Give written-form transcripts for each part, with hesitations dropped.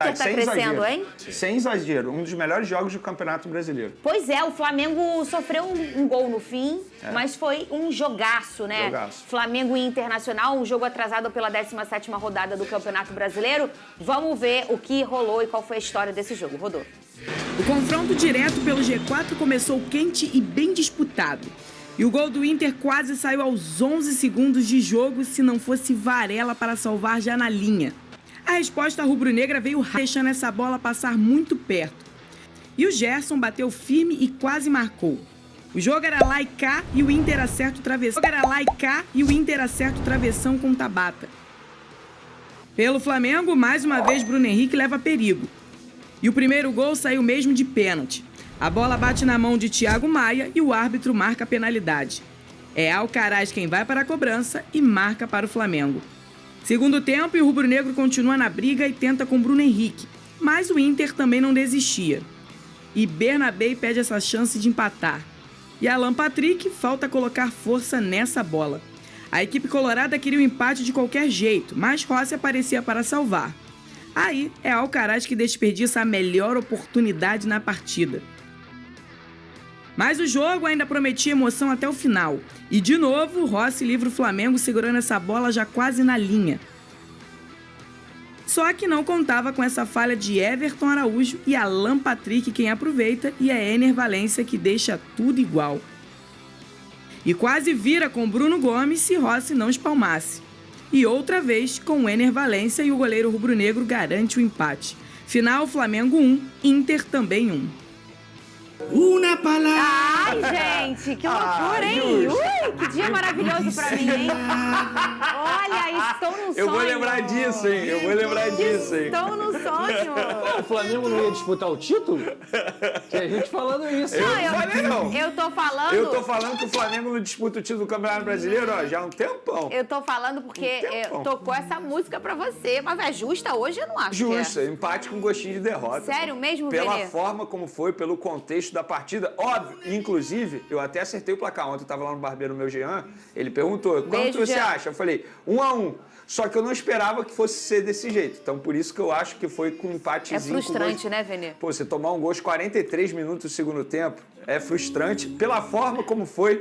Tá sem crescendo, exagero, hein? Sem exagero, um dos melhores jogos do Campeonato Brasileiro. Pois é, o Flamengo sofreu um gol no fim, mas foi um jogaço, né? Jogaço. Flamengo e Internacional, um jogo atrasado pela 17ª rodada do Campeonato Brasileiro. Vamos ver o que rolou e qual foi a história desse jogo. Rodou. O confronto direto pelo G4 começou quente e bem disputado. E o gol do Inter quase saiu aos 11 segundos de jogo se não fosse Varela para salvar já na linha. A resposta rubro-negra veio deixando essa bola passar muito perto. E o Gerson bateu firme e quase marcou. O jogo era lá e cá e o Inter acerta o travessão com Tabata. Pelo Flamengo, mais uma vez Bruno Henrique leva perigo. E o primeiro gol saiu mesmo de pênalti. A bola bate na mão de Thiago Maia e o árbitro marca a penalidade. É Alcaraz quem vai para a cobrança e marca para o Flamengo. Segundo tempo, o rubro-negro continua na briga e tenta com Bruno Henrique, mas o Inter também não desistia. E Bernabé pede essa chance de empatar. E Alan Patrick falta colocar força nessa bola. A equipe colorada queria o empate de qualquer jeito, mas Rossi aparecia para salvar. Aí é Alcaraz que desperdiça a melhor oportunidade na partida. Mas o jogo ainda prometia emoção até o final. E de novo, Rossi livra o Flamengo segurando essa bola já quase na linha. Só que não contava com essa falha de Everton Araújo e Alan Patrick quem aproveita e é Ener Valencia que deixa tudo igual. E quase vira com Bruno Gomes se Rossi não espalmasse. E outra vez com Ener Valencia e o goleiro rubro-negro garante o empate. Final Flamengo 1, Inter também 1. Uma palavra. Ai, gente, que loucura, hein? Ui, que dia maravilhoso pra mim, hein? Olha, estou num sonho. Eu vou lembrar disso, hein? Estou num sonho. O Flamengo não ia disputar o título? Tinha gente falando isso. Não. Eu tô falando... Eu tô falando que o Flamengo não disputa o título do Campeonato Brasileiro, ó, já há um tempão. Eu tô falando porque tocou essa música pra você. Mas é justa hoje? Eu não acho Justa, empate com gostinho de derrota. Sério mesmo, Pela Vene? forma como foi, pelo contexto da partida, óbvio. Inclusive, eu até acertei o placar ontem, eu tava lá no barbeiro meu Jean, ele perguntou, quanto você acha? Eu falei, 1-1. Só que eu não esperava que fosse ser desse jeito. Então, por isso que eu acho que foi com um empatezinho. É frustrante, né, Vene? Pô, você tomar um gol aos 43 minutos do segundo tempo é frustrante pela forma como foi,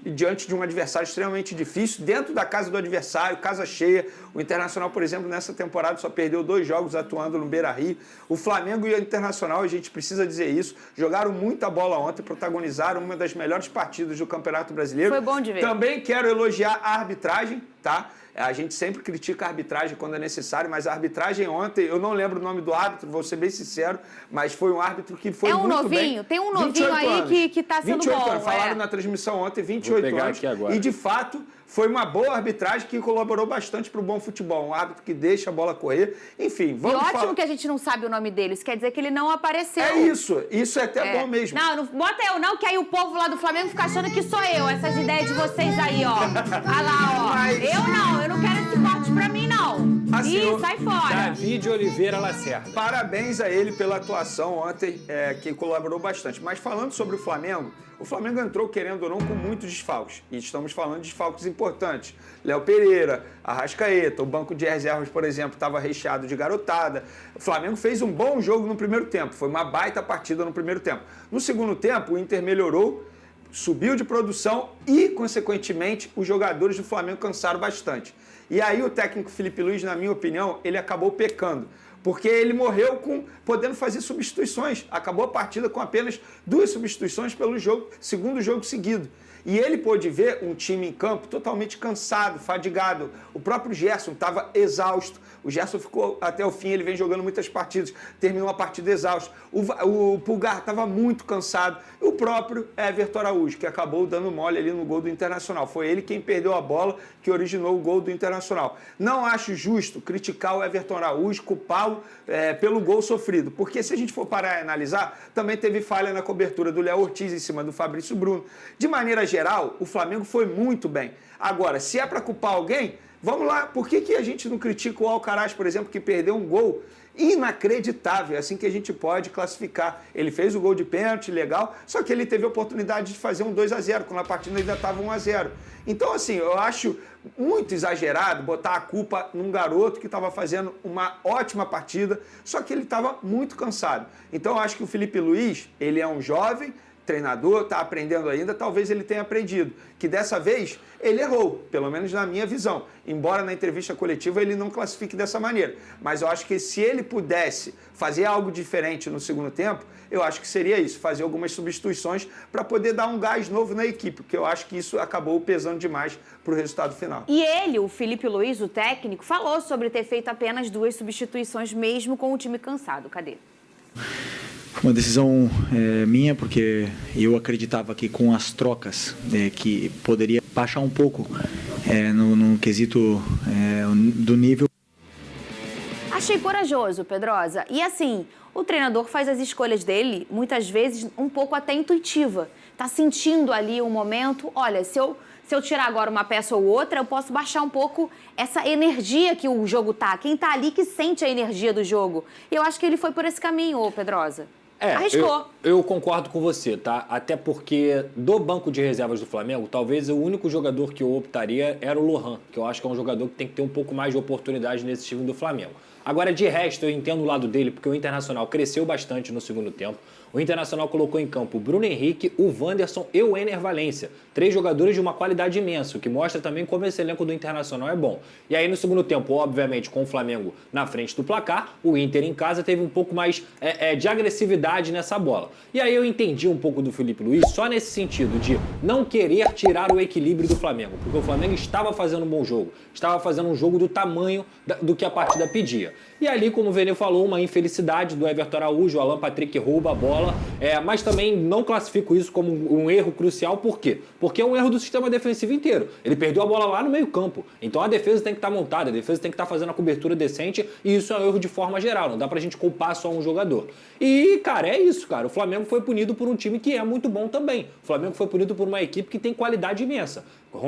diante de um adversário extremamente difícil, dentro da casa do adversário, casa cheia. O Internacional, por exemplo, nessa temporada só perdeu 2 jogos atuando no Beira-Rio. O Flamengo e o Internacional, a gente precisa dizer isso, jogaram muita bola ontem, protagonizaram uma das melhores partidas do Campeonato Brasileiro. Foi bom de ver. Também quero elogiar a arbitragem, tá? A gente sempre critica a arbitragem quando é necessário, mas a arbitragem ontem, eu não lembro o nome do árbitro, vou ser bem sincero, mas foi um árbitro que foi muito novinho, bem. Tem um novinho aí que tá sendo 28 bom. anos, falaram na transmissão ontem, 28 Vou pegar anos. aqui agora. E de fato, foi uma boa arbitragem que colaborou bastante para o bom futebol. Um árbitro que deixa a bola correr. Enfim, vamos E ótimo falar. que a gente não sabe o nome dele, isso quer dizer que ele não apareceu. É isso é até bom mesmo. Não bota eu não, que aí o povo lá do Flamengo fica achando que sou eu. Essas ideias de vocês aí, ó. Olha lá, ó. Mas... Eu não quero esse corte pra mim, não. Assim, Sai fora. David Oliveira Lacerda. Parabéns a ele pela atuação ontem, que colaborou bastante. Mas falando sobre o Flamengo entrou, querendo ou não, com muitos desfalques. E estamos falando de desfalques importantes. Léo Pereira, Arrascaeta, o banco de reservas, por exemplo, estava recheado de garotada. O Flamengo fez um bom jogo no primeiro tempo. Foi uma baita partida no primeiro tempo. No segundo tempo, o Inter melhorou, subiu de produção e, consequentemente, os jogadores do Flamengo cansaram bastante. E aí o técnico Felipe Luiz, na minha opinião, ele acabou pecando. Porque ele morreu podendo fazer substituições. Acabou a partida com apenas 2 substituições pelo segundo jogo seguido. E ele pôde ver um time em campo totalmente cansado, fadigado. O próprio Gerson estava exausto. O Gerson ficou até o fim, ele vem jogando muitas partidas, terminou a partida exausto. O Pulgar estava muito cansado. E o próprio Everton Araújo, que acabou dando mole ali no gol do Internacional. Foi ele quem perdeu a bola, que originou o gol do Internacional. Não acho justo criticar o Everton Araújo, culpá-lo pelo gol sofrido. Porque se a gente for parar e analisar, também teve falha na cobertura do Léo Ortiz em cima do Fabrício Bruno. De maneira geral, o Flamengo foi muito bem. Agora, se é para culpar alguém, Vamos lá, por que a gente não critica o Alcaraz, por exemplo, que perdeu um gol inacreditável, assim que a gente pode classificar. Ele fez o gol de pênalti, legal, só que ele teve a oportunidade de fazer um 2-0, quando a partida ainda estava 1-0. Então, assim, eu acho muito exagerado botar a culpa num garoto que estava fazendo uma ótima partida, só que ele estava muito cansado. Então, eu acho que o Felipe Luiz, ele é um jovem treinador, está aprendendo ainda, talvez ele tenha aprendido, que dessa vez ele errou, pelo menos na minha visão, embora na entrevista coletiva ele não classifique dessa maneira, mas eu acho que se ele pudesse fazer algo diferente no segundo tempo, eu acho que seria isso, fazer algumas substituições para poder dar um gás novo na equipe, porque eu acho que isso acabou pesando demais para o resultado final. E ele, o Felipe Luiz, o técnico, falou sobre ter feito apenas 2 substituições mesmo com o time cansado. Cadê? Uma decisão minha, porque eu acreditava que com as trocas que poderia baixar um pouco no quesito do nível. Achei corajoso, Pedrosa. E assim, o treinador faz as escolhas dele, muitas vezes, um pouco até intuitiva. Tá sentindo ali um momento, olha, se eu tirar agora uma peça ou outra, eu posso baixar um pouco essa energia que o jogo tá. Quem tá ali que sente a energia do jogo. E eu acho que ele foi por esse caminho, ô Pedrosa. Arriscou. Eu concordo com você, tá? Até porque do banco de reservas do Flamengo, talvez o único jogador que eu optaria era o Lohan, que eu acho que é um jogador que tem que ter um pouco mais de oportunidade nesse time do Flamengo. Agora, de resto, eu entendo o lado dele, porque o Internacional cresceu bastante no segundo tempo. O Internacional colocou em campo o Bruno Henrique, o Wanderson e o Ener Valencia. 3 jogadores de uma qualidade imensa, o que mostra também como esse elenco do Internacional é bom. E aí, no segundo tempo, obviamente, com o Flamengo na frente do placar, o Inter em casa teve um pouco mais de agressividade nessa bola. E aí eu entendi um pouco do Felipe Luiz só nesse sentido de não querer tirar o equilíbrio do Flamengo, porque o Flamengo estava fazendo um bom jogo, estava fazendo um jogo do tamanho do que a partida pedia. E ali, como o Vene falou, uma infelicidade do Everton Araújo, o Alan Patrick rouba a bola, mas também não classifico isso como um erro crucial, por quê? Porque é um erro do sistema defensivo inteiro. Ele perdeu a bola lá no meio campo, então a defesa tem que estar montada, a defesa tem que estar fazendo a cobertura decente, e isso é um erro de forma geral, não dá pra gente culpar só um jogador. E, cara, é isso, cara, o Flamengo foi punido por um time que é muito bom também. O Flamengo foi punido por uma equipe que tem qualidade imensa.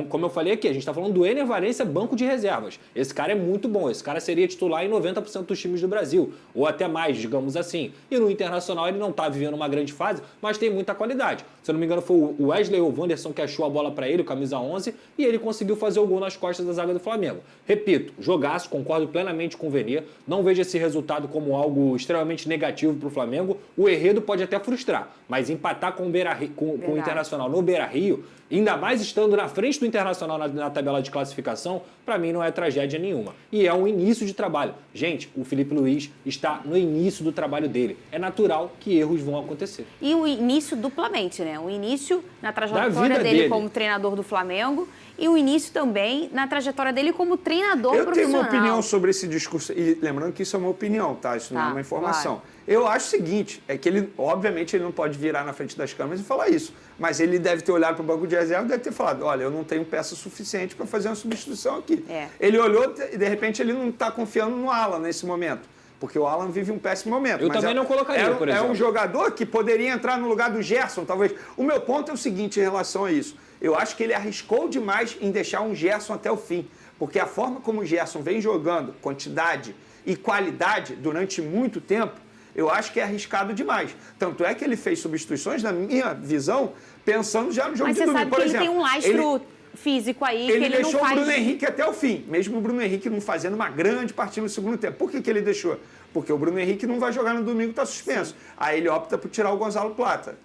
Como eu falei aqui, a gente tá falando do Ener Valencia, banco de reservas. Esse cara é muito bom, esse cara seria titular em 90% dos times do Brasil, ou até mais, digamos assim. E no Internacional ele não tá vivendo uma grande fase, mas tem muita qualidade. Se eu não me engano foi o Wesley ou o Wanderson que achou a bola para ele, o camisa 11, e ele conseguiu fazer o gol nas costas da zaga do Flamengo. Repito, jogaço, concordo plenamente com o Vene, não vejo esse resultado como algo extremamente negativo pro Flamengo. O enredo pode até frustrar, mas empatar com o Internacional no Beira-Rio, ainda mais estando na frente do Internacional na tabela de classificação, para mim não é tragédia nenhuma. E é um início de trabalho. Gente, o Felipe Luiz está no início do trabalho dele. É natural que erros vão acontecer. E o início duplamente, né? O início na trajetória dele como treinador do Flamengo e o início também na trajetória dele como treinador profissional. Eu tenho uma opinião sobre esse discurso. E lembrando que isso é uma opinião, tá? Isso não é uma informação. Claro. Eu acho o seguinte, é que ele, obviamente, ele não pode virar na frente das câmeras e falar isso, mas ele deve ter olhado para o banco de reserva e deve ter falado, olha, eu não tenho peça suficiente para fazer uma substituição aqui. Ele olhou e, de repente, ele não está confiando no Alan nesse momento, porque o Alan vive um péssimo momento. Eu também não colocaria, por exemplo. É um jogador que poderia entrar no lugar do Gerson, talvez. O meu ponto é o seguinte em relação a isso. Eu acho que ele arriscou demais em deixar um Gerson até o fim, porque a forma como o Gerson vem jogando, quantidade e qualidade durante muito tempo, eu acho que é arriscado demais. Tanto é que ele fez substituições, na minha visão, pensando já no jogo de domingo. Mas você sabe que ele tem um lastro físico aí que ele não faz... Ele deixou o Bruno Henrique até o fim, mesmo o Bruno Henrique não fazendo uma grande partida no segundo tempo. Por que ele deixou? Porque o Bruno Henrique não vai jogar no domingo, está suspenso. Sim. Aí ele opta por tirar o Gonzalo Plata.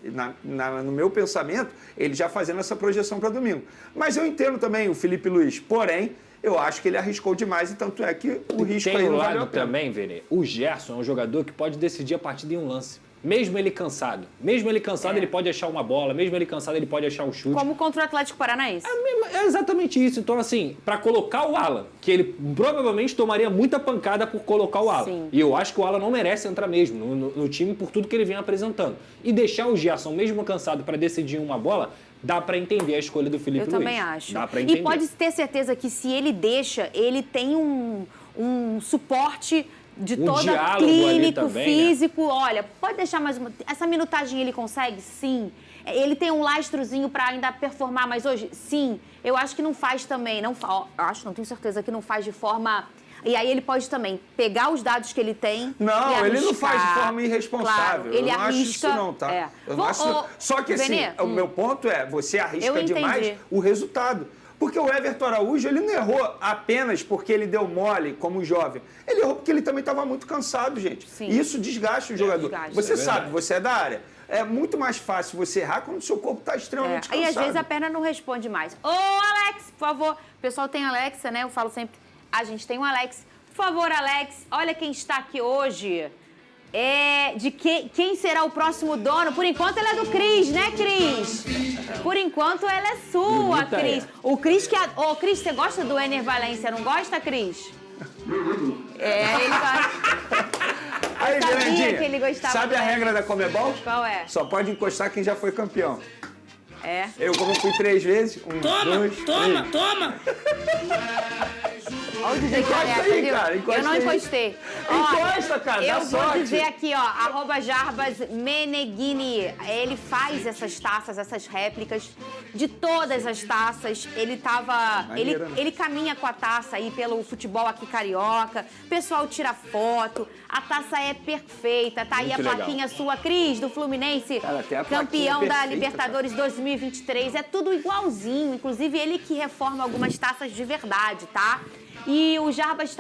No meu pensamento, ele já fazendo essa projeção para domingo. Mas eu entendo também o Felipe Luiz, porém... Eu acho que ele arriscou demais e tanto é que o risco aí não valeu a pena. Tem um lado também, Vene, o Gerson é um jogador que pode decidir a partida em um lance. Mesmo ele cansado. Mesmo ele cansado, ele pode achar uma bola. Mesmo ele cansado, ele pode achar um chute. Como contra o Atlético Paranaense. É exatamente isso. Então, assim, para colocar o Alan, que ele provavelmente tomaria muita pancada por colocar o Alan. Sim. E eu acho que o Alan não merece entrar mesmo no time por tudo que ele vem apresentando. E deixar o Gerson, mesmo cansado, para decidir uma bola... Dá para entender a escolha do Felipe Luiz. Eu também acho. Dá para entender. E pode ter certeza que se ele deixa, ele tem um suporte de toda clínico, também, físico. Né? Olha, pode deixar mais uma... Essa minutagem ele consegue? Sim. Ele tem um lastrozinho pra ainda performar mais hoje? Sim. Eu acho que não faz também. Não tenho certeza que não faz de forma... E aí ele pode também pegar os dados que ele tem Não, ele não faz de forma irresponsável. Claro, ele eu não arrisca, acho isso não, tá? Eu não acho... Só que assim, o meu ponto é, você arrisca demais o resultado. Porque o Everton Araújo, ele não errou apenas porque ele deu mole como jovem. Ele errou porque ele também estava muito cansado, gente. Sim. E isso desgasta o jogador. Desgasta. Você sabe, você é da área. É muito mais fácil você errar quando o seu corpo está extremamente cansado. E às vezes a perna não responde mais. Ô, Alex, por favor. O pessoal tem Alexa, né? Eu falo sempre, a gente tem um Alex. Por favor, Alex, olha quem está aqui hoje. Quem será o próximo dono? Por enquanto ela é do Cris, né, Cris? Por enquanto ela é sua, Bonita Cris. O Cris que... Ô, Cris, você gosta do Ener Valencia, não gosta, Cris? Ele gosta. Aí, Eu sabia Grandinha, que ele gostava sabe a do Ener. regra da Comebol? Qual é? Só pode encostar quem já foi campeão. É. Eu, como fui 3 vezes, 1, 2, 3. Toma! Olha o DJ Encosta Careca, aí, viu? cara, encosta Eu não aí. encostei. Encosta, cara, dá Eu vou sorte. dizer aqui, ó, @Jarbas Meneghini. Ele faz essas taças, essas réplicas de todas as taças. Ele tava... Maneiro, né? Ele caminha com a taça aí pelo futebol aqui carioca. O pessoal tira foto. A taça é perfeita. Tá aí Muito a legal. plaquinha sua, Cris, do Fluminense. Cara, até a plaquinha Campeão da perfeita, Libertadores 2023. É tudo igualzinho. Inclusive, ele que reforma algumas taças de verdade, tá? E o Jarbas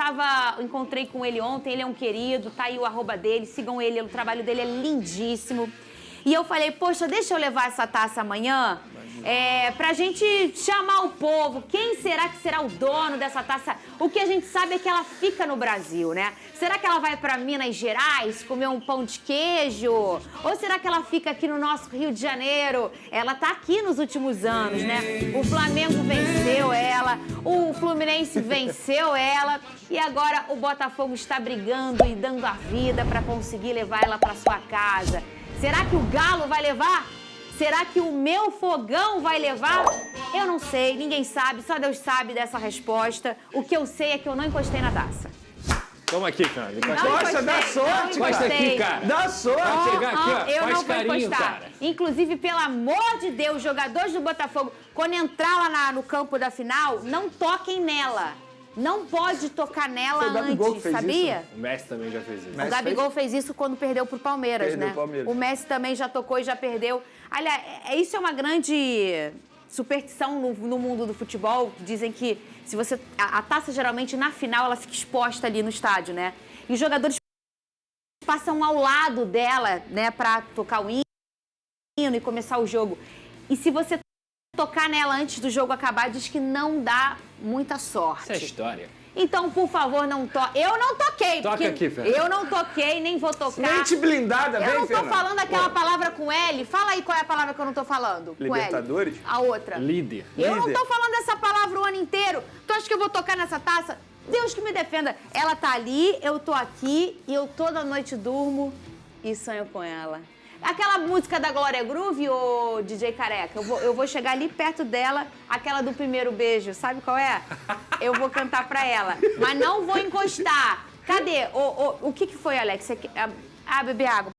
encontrei com ele ontem, ele é um querido, tá aí o @ dele, sigam ele, o trabalho dele é lindíssimo. E eu falei, poxa, deixa eu levar essa taça amanhã, pra gente chamar o povo. Quem será que será o dono dessa taça? O que a gente sabe é que ela fica no Brasil, né? Será que ela vai pra Minas Gerais comer um pão de queijo? Ou será que ela fica aqui no nosso Rio de Janeiro? Ela tá aqui nos últimos anos, né? O Flamengo venceu ela, o Fluminense venceu ela e agora o Botafogo está brigando e dando a vida pra conseguir levar ela pra sua casa. Será que o Galo vai levar? Será que o meu fogão vai levar? Eu não sei, ninguém sabe, só Deus sabe dessa resposta. O que eu sei é que eu não encostei na taça. Toma aqui, cara. Nossa, dá sorte, Encosta aqui, cara. Dá sorte. Pode chegar aqui, ó. Eu Faz não vou carinho, encostar. cara. Inclusive, pelo amor de Deus, jogadores do Botafogo, quando entrar lá no campo da final, não toquem nela. Não pode tocar nela Foi o Gabigol que antes, fez sabia? isso, O Messi também já fez isso. Messi O Gabigol fez isso quando perdeu pro Palmeiras, Perdeu né? o Palmeiras. O Messi também já tocou e já perdeu. Aliás, isso é uma grande superstição no mundo do futebol. Dizem que se você a taça geralmente na final ela fica exposta ali no estádio, né? E os jogadores passam ao lado dela, né, para tocar o hino e começar o jogo. E se você tocar nela antes do jogo acabar, diz que não dá muita sorte. Essa é a história. Então, por favor, não toque. Eu não toquei. Toca porque aqui, Fernanda. eu não toquei, nem vou tocar. Mente blindada, Eu vem, não tô Fernanda. falando aquela palavra com L. Fala aí qual é a palavra que eu não tô falando. Com L. Libertadores? A outra. Líder. Eu não Líder. tô falando essa palavra o ano inteiro. Tu acha que eu vou tocar nessa taça? Deus que me defenda. Ela tá ali, eu tô aqui e eu toda noite durmo e sonho com ela. Aquela música da Glória Groove, ô DJ Careca, eu vou chegar ali perto dela, aquela do primeiro beijo, sabe qual é? Eu vou cantar pra ela, mas não vou encostar. Cadê? O que foi, Alex? Você quer... beber água.